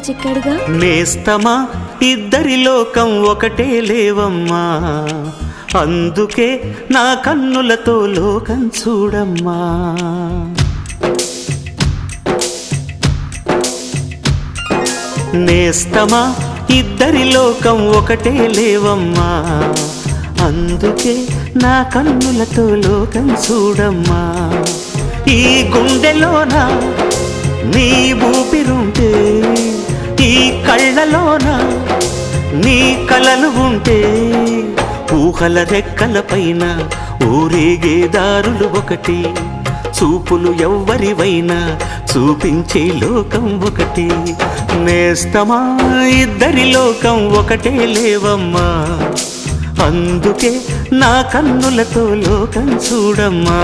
చిక్కడుగా నేస్తమా ఇద్దరి లోకం ఒకటే లేవమ్మా, అందుకే నా కన్నులతో లోకం చూడమ్మా. నేస్తమా ఇద్దరి లోకం ఒకటే లేవమ్మా, అందుకే నా కన్నులతో లోకం చూడమ్మా. ఈ గుండెలోన నీ ఊపిరుంటే, ఈ కళ్ళలోన నీ కలలు ఉంటే, ఊహల రెక్కల పైన ఊరేగే దారులు ఒకటి, చూపులు ఎవ్వరివైనా చూపించే లోకం ఒకటి. నేస్తమా ఇద్దరి లోకం ఒకటే లేవమ్మా, అందుకే నా కన్నులతో లోకం చూడమ్మా.